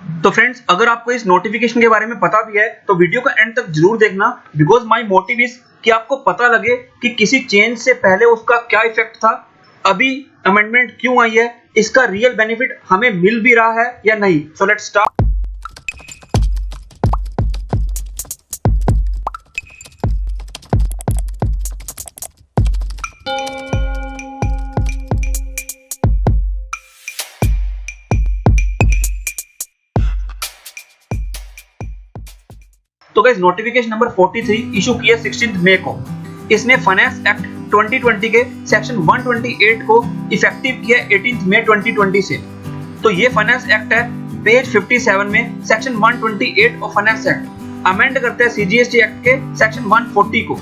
तो फ्रेंड्स, अगर आपको इस नोटिफिकेशन के बारे में पता भी है तो वीडियो को एंड तक जरूर देखना, बिकॉज माय मोटिव इज कि आपको पता लगे कि किसी चेंज से पहले उसका क्या इफेक्ट था, अभी अमेंडमेंट क्यों आई है, इसका रियल बेनिफिट हमें मिल भी रहा है या नहीं। So let's start. तो गाइस, नोटिफिकेशन नंबर 43 इशू किया 16 मई को। इसने फाइनेंस एक्ट 2020 के सेक्शन 128 को इफेक्टिव किया 18 मई 2020 से। तो ये फाइनेंस एक्ट है, पेज 57 में section 128 of finance act amend करते हैं सीजीएसटी एक्ट के सेक्शन 140 को।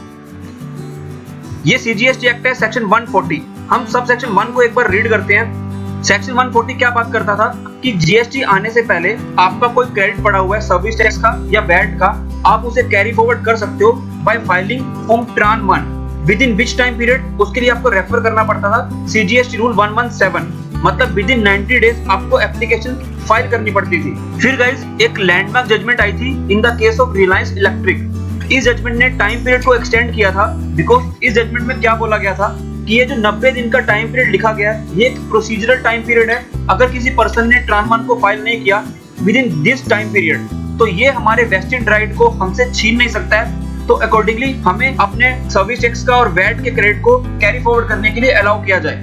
ये सीजीएसटी एक्ट है सेक्शन 140। हम सब सेक्शन 1 को एक बार रीड करते हैं। सेक्शन 140 क्या बात करता था कि जीएसटी आने से पहले आपका कोई क्रेडिट पड़ा हुआ है सर्विस टैक्स का या वैट का, आप उसे कैरी फॉरवर्ड कर सकते हो bye filing form ट्रान 1 with in which time period. उसके लिए आपको रेफर करना पड़ता था सीजीएसटी रूल 117, मतलब विद इन 90 डेज आपको एप्लीकेशन फाइल करनी पड़ती थी। फिर गाइस, एक लैंडमार्क जजमेंट आई थी in the case of Reliance electric. इस जजमेंट ने टाइम पीरियड को एक्सटेंड किया था, बिकॉज इस जजमेंट में क्या बोला गया था कि ये जो 90 दिन का टाइम पीरियड लिखा गया है, ये एक प्रोसीजरल टाइम पीरियड है। अगर किसी पर्सन ने ट्रान 1 को फाइल नहीं किया with in this time period, तो ये हमारे वेस्टेड राइट को हमसे छीन नहीं सकता है। तो अकॉर्डिंगली हमें अपने सर्विस टैक्स का और वैट के क्रेडिट को कैरी फॉरवर्ड करने के लिए अलाउ किया जाए।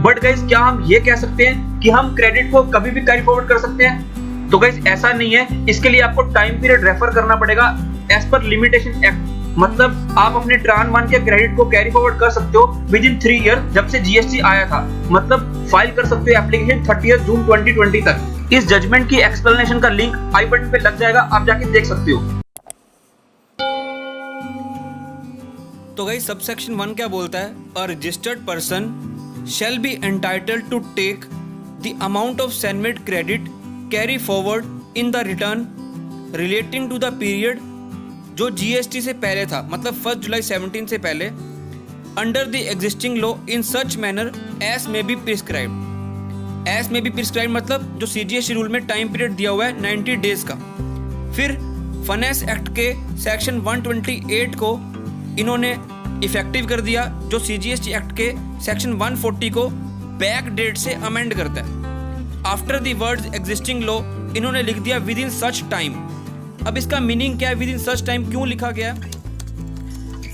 बट गाइस, क्या हम ये कह सकते हैं कि हम क्रेडिट को कभी भी कैरी फॉरवर्ड कर सकते हैं? तो गाइस, ऐसा नहीं है। इसके लिए आपको टाइम पीरियड रेफर करना पड़ेगा एज पर लिमिटेशन एक्ट। मतलब आप अपने ट्रान 1 के क्रेडिट को कैरी फॉरवर्ड कर सकते हो विद इन 3 ईयर, जब से जीएसटी आया था। मतलब फाइल कर सकते हो एप्लीकेशन 30 जून 2020 तक। इस जजमेंट की एक्सप्लेनेशन का लिंक आई बटन पे लग जाएगा, आप जाके देख सकते हो। तो गाइस, सबसेक्शन 1 क्या बोलता है? A registered person shall be entitled to take the amount of CENVAT credit carry forward in the return relating to the period जो जीएसटी से पहले था, मतलब 1 जुलाई 17 से पहले, under the existing law in such manner as may be prescribed. As may be prescribed मतलब जो सीजीएसटी रूल में टाइम पीरियड दिया हुआ है 90 डेज का। फिर फाइनेंस एक्ट के सेक्शन 128 को इन्होंने इफेक्टिव कर दिया, जो सीजीएसटी एक्ट के सेक्शन 140 को बैक डेट से अमेंड करता है। After the words existing law इन्होंने लिख दिया विद इन सच टाइम। अब इसका मीनिंग क्या है? विद इन सच टाइम क्यों लिखा गया?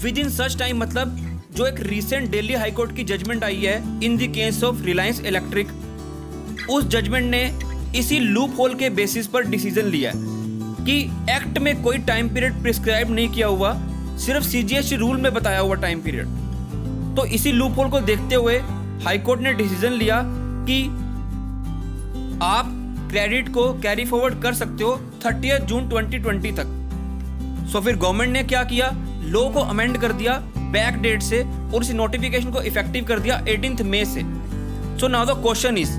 विद इन सच टाइम मतलब जो एक रिसेंट दिल्ली हाई कोर्ट की जजमेंट आई है in the case of Reliance electric, उस जजमेंट ने इसी लूप होल के बेसिस पर डिसीजन लिया कि एक्ट में कोई टाइम पीरियड प्रिस्क्राइब नहीं किया हुआ, सिर्फ सीजीएसटी रूल में बताया हुआ टाइम पीरियड। तो इसी लूप होल को देखते हुए हाई कोर्ट ने डिसीजन लिया कि आप क्रेडिट को कैरी फॉरवर्ड कर सकते हो 30 जून 2020 तक। सो फिर गवर्नमेंट ने क्या किया? लॉ को अमेंड कर दिया बैक डेट से और इस नोटिफिकेशन को इफेक्टिव कर दिया 18 मई से। So now the question is,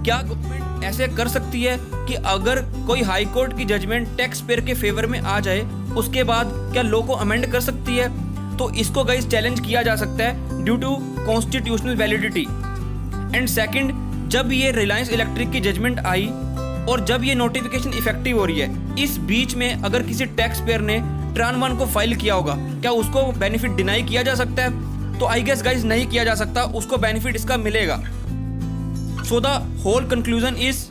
क्या गवर्नमेंट ऐसे कर सकती है कि अगर कोई हाई कोर्ट की जजमेंट टैक्स पेयर के फेवर में आ जाए, उसके बाद क्या लॉ को अमेंड कर सकती है? तो इसको गाइस चैलेंज किया जा सकता है due to constitutional validity. And second, जब ये रिलायंस इलेक्ट्रिक की जजमेंट आई और जब ये नोटिफिकेशन इफेक्टिव हो रही है, इस बीच में अगर किसी टैक्स पेयर ने ट्रान 1 को फाइल किया होगा, क्या उसको बेनिफिट डिनाई किया जा सकता है? तो आई गेस गाइस नहीं किया जा सकता, उसको बेनिफिट इसका मिलेगा। So the whole conclusion is